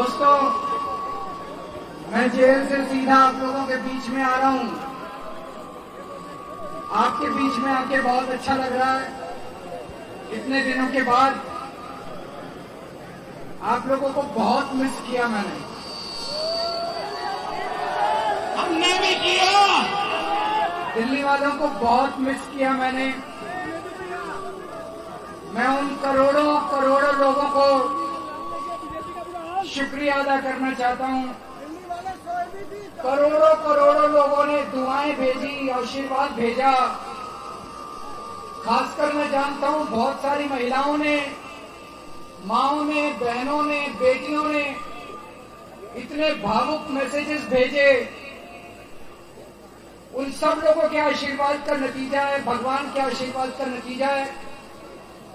दोस्तों, मैं जेल से सीधा आप लोगों के बीच में आ रहा हूं। आपके बीच में आके बहुत अच्छा लग रहा है। इतने दिनों के बाद आप लोगों को बहुत मिस किया मैंने। हमने भी किया। दिल्ली वालों को बहुत मिस किया मैंने। मैं उन करोड़ों करोड़ों लोगों को शुक्रिया अदा करना चाहता हूं। करोड़ों करोड़ों लोगों ने दुआएं भेजी, आशीर्वाद भेजा। खासकर मैं जानता हूं बहुत सारी महिलाओं ने, माओं ने, बहनों ने, बेटियों ने इतने भावुक मैसेजेस भेजे। उन सब लोगों के आशीर्वाद का नतीजा है, भगवान के आशीर्वाद का नतीजा है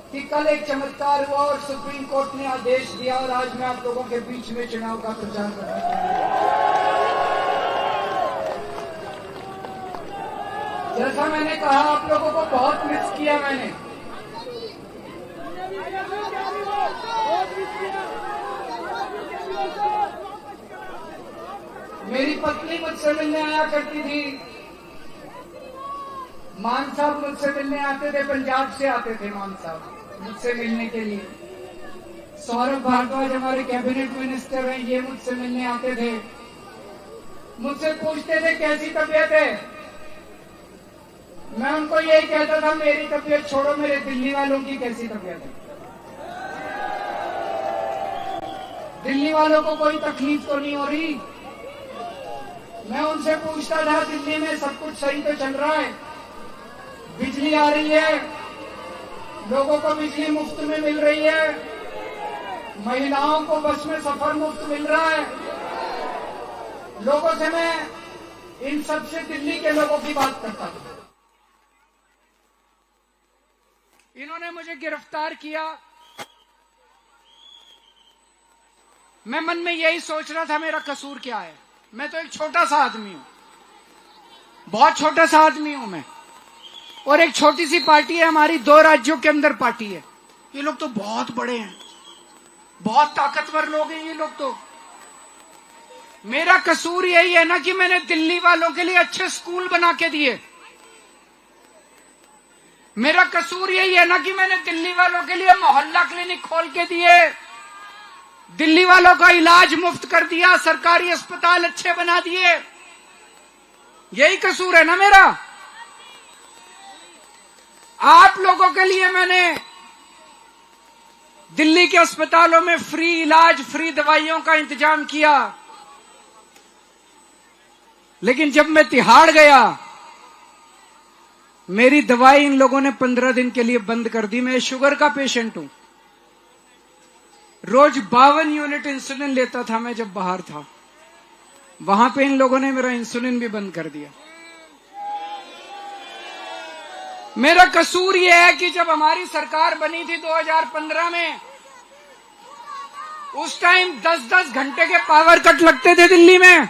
कि कल एक चमत्कार हुआ और सुप्रीम कोर्ट ने आदेश दिया और आज मैं आप लोगों के बीच में चुनाव का प्रचार करने के लिए। जैसा मैंने कहा, आप लोगों को बहुत मिस किया मैंने। मेरी पत्नी मुझसे मिलने आया करती थी। मान साहब मुझसे मिलने आते थे, पंजाब से आते थे मान साहब मुझसे मिलने के लिए। सौरभ भारद्वाज हमारे कैबिनेट मिनिस्टर हैं, ये मुझसे मिलने आते थे। मुझसे पूछते थे कैसी तबीयत है। मैं उनको यही कहता था मेरी तबीयत छोड़ो, मेरे दिल्ली वालों की कैसी तबीयत है। दिल्ली वालों को कोई तकलीफ तो नहीं हो रही। मैं उनसे पूछता था दिल्ली में सब कुछ सही तो चल रहा है, बिजली आ रही है, लोगों को बिजली मुफ्त में मिल रही है, महिलाओं को बस में सफर मुफ्त मिल रहा है। लोगों से मैं इन सबसे दिल्ली के लोगों की बात करता था। इन्होंने मुझे गिरफ्तार किया। मैं मन में यही सोच रहा था मेरा कसूर क्या है। मैं तो एक छोटा सा आदमी हूं, बहुत छोटा सा आदमी हूं मैं, और एक छोटी सी पार्टी है हमारी, 2 राज्यों के अंदर पार्टी है। ये लोग तो बहुत बड़े हैं, बहुत ताकतवर लोग हैं ये लोग तो। मेरा कसूर यही है ना कि मैंने दिल्ली वालों के लिए अच्छे स्कूल बना के दिए। मेरा कसूर यही है ना कि मैंने दिल्ली वालों के लिए मोहल्ला क्लिनिक खोल के दिए, दिल्ली वालों का इलाज मुफ्त कर दिया, सरकारी अस्पताल अच्छे बना दिए। यही कसूर है ना मेरा। आप लोगों के लिए मैंने दिल्ली के अस्पतालों में फ्री इलाज, फ्री दवाइयों का इंतजाम किया। लेकिन जब मैं तिहाड़ गया, मेरी दवाई इन लोगों ने 15 दिन के लिए बंद कर दी। मैं शुगर का पेशेंट हूं, रोज 52 यूनिट इंसुलिन लेता था मैं जब बाहर था। वहां पे इन लोगों ने मेरा इंसुलिन भी बंद कर दिया। मेरा कसूर यह है कि जब हमारी सरकार बनी थी 2015 में, उस टाइम 10-10 घंटे के पावर कट लगते थे दिल्ली में।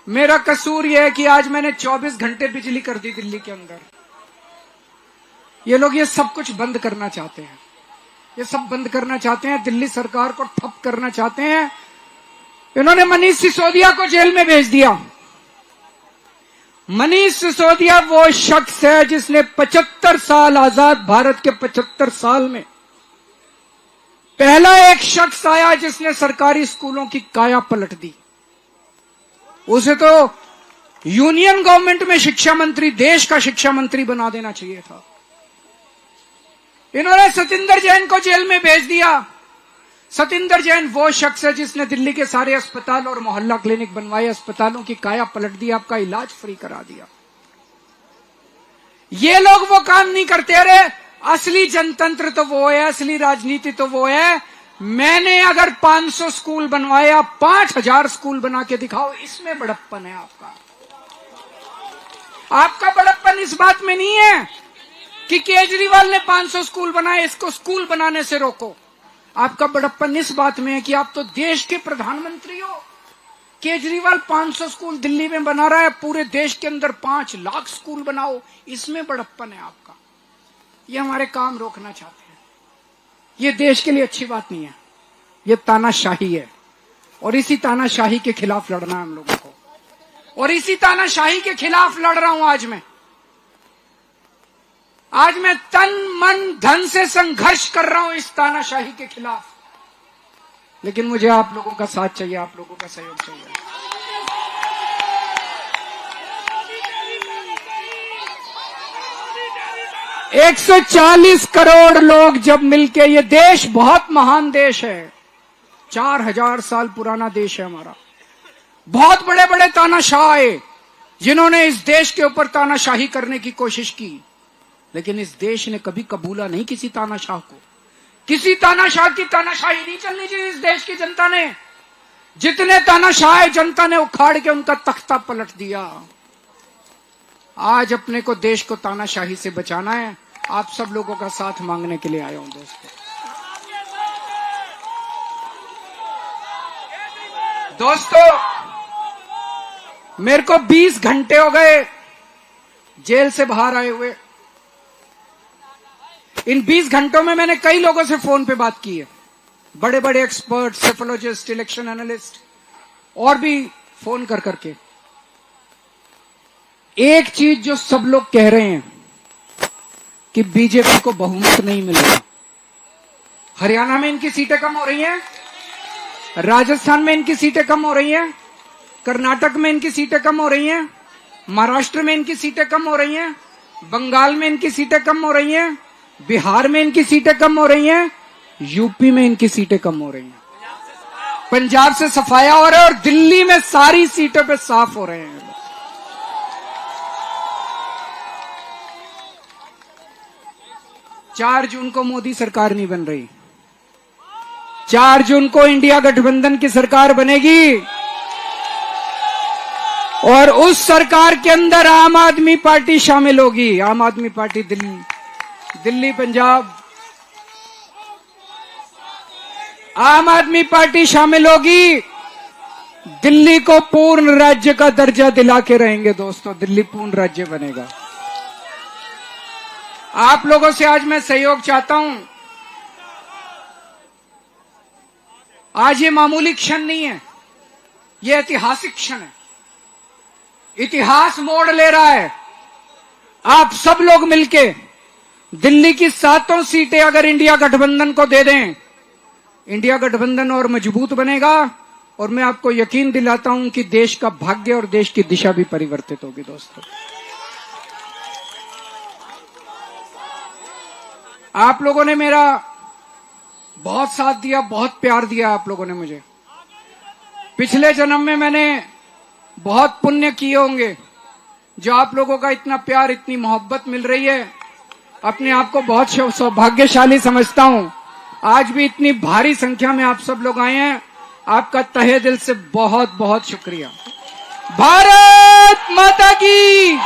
मेरा कसूर यह है कि आज मैंने 24 घंटे बिजली कर दी दिल्ली के अंदर। ये लोग ये सब कुछ बंद करना चाहते हैं, ये सब बंद करना चाहते हैं, दिल्ली सरकार को ठप करना चाहते हैं। इन्होंने मनीष सिसोदिया को जेल में भेज दिया। मनीष सिसोदिया वो शख्स है जिसने 75 साल, आजाद भारत के 75 साल में पहला एक शख्स आया जिसने सरकारी स्कूलों की काया पलट दी। उसे तो यूनियन गवर्नमेंट में शिक्षा मंत्री, देश का शिक्षा मंत्री बना देना चाहिए था। इन्होंने सतिंदर जैन को जेल में भेज दिया। सतिंदर जैन वो शख्स है जिसने दिल्ली के सारे अस्पताल और मोहल्ला क्लिनिक बनवाए, अस्पतालों की काया पलट दी, आपका इलाज फ्री करा दिया। ये लोग वो काम नहीं करते। अरे असली जनतंत्र तो वो है, असली राजनीति तो वो है। मैंने अगर 500 स्कूल बनवाए, आप 5000 स्कूल बना के दिखाओ, इसमें बड़प्पन है आपका। आपका बड़प्पन इस बात में नहीं है कि केजरीवाल ने 500 स्कूल बनाए, इसको स्कूल बनाने से रोको। आपका बड़प्पन इस बात में है कि आप तो देश के प्रधानमंत्री हो। केजरीवाल 500 स्कूल दिल्ली में बना रहा है, पूरे देश के अंदर 5 लाख स्कूल बनाओ, इसमें बड़प्पन है आपका। ये हमारे काम रोकना चाहते हैं। ये देश के लिए अच्छी बात नहीं है, ये तानाशाही है। और इसी तानाशाही के खिलाफ लड़ना है हम लोगों को, और इसी तानाशाही के खिलाफ लड़ रहा हूं आज मैं। आज मैं तन मन धन से संघर्ष कर रहा हूं इस तानाशाही के खिलाफ, लेकिन मुझे आप लोगों का साथ चाहिए, आप लोगों का सहयोग चाहिए। एक 140 करोड़ लोग जब मिलके, ये देश बहुत महान देश है, 4000 साल पुराना देश है हमारा। बहुत बड़े बड़े तानाशाह आए जिन्होंने इस देश के ऊपर तानाशाही करने की कोशिश की, लेकिन इस देश ने कभी कबूला नहीं किसी तानाशाह को। किसी तानाशाह की तानाशाही नहीं चलनी चाहिए इस देश की जनता ने। जितने तानाशाह जनता ने उखाड़ के उनका तख्ता पलट दिया। आज अपने को देश को तानाशाही से बचाना है। आप सब लोगों का साथ मांगने के लिए आया हूं दोस्तों, मेरे को 20 घंटे हो गए जेल से बाहर आए हुए। इन 20 घंटों में मैंने कई लोगों से फोन पे बात की है, बड़े बड़े एक्सपर्ट, सेफोलॉजिस्ट, इलेक्शन एनालिस्ट, और भी फोन कर करके। एक चीज जो सब लोग कह रहे हैं कि बीजेपी को बहुमत नहीं मिल रहा। हरियाणा में इनकी सीटें कम हो रही हैं, राजस्थान में इनकी सीटें कम हो रही हैं, कर्नाटक में इनकी सीटें कम हो रही हैं, महाराष्ट्र में इनकी सीटें कम हो रही हैं, बंगाल में इनकी सीटें कम हो रही हैं, बिहार में इनकी सीटें कम हो रही हैं, यूपी में इनकी सीटें कम हो रही हैं, पंजाब से सफाया हो रहा है, और दिल्ली में सारी सीटों पे साफ हो रहे हैं। 4 जून को मोदी सरकार नहीं बन रही, 4 जून को इंडिया गठबंधन की सरकार बनेगी, और उस सरकार के अंदर आम आदमी पार्टी शामिल होगी। आम आदमी पार्टी दिल्ली पंजाब, आम आदमी पार्टी शामिल होगी। दिल्ली को पूर्ण राज्य का दर्जा दिला के रहेंगे दोस्तों, दिल्ली पूर्ण राज्य बनेगा। आप लोगों से आज मैं सहयोग चाहता हूं। आज ये मामूली क्षण नहीं है, ये ऐतिहासिक क्षण है। इतिहास मोड़ ले रहा है। आप सब लोग मिलके दिल्ली की 7 सीटें अगर इंडिया गठबंधन को दे दें, इंडिया गठबंधन और मजबूत बनेगा, और मैं आपको यकीन दिलाता हूं कि देश का भाग्य और देश की दिशा भी परिवर्तित होगी दोस्तों। आप लोगों ने मेरा बहुत साथ दिया, बहुत प्यार दिया आप लोगों ने मुझे। पिछले जन्म में मैंने बहुत पुण्य किए होंगे, जो आप लोगों का इतना प्यार, इतनी मोहब्बत मिल रही है। अपने आप को बहुत सौभाग्यशाली समझता हूं। आज भी इतनी भारी संख्या में आप सब लोग आए हैं, आपका तहे दिल से बहुत बहुत शुक्रिया। भारत माता की।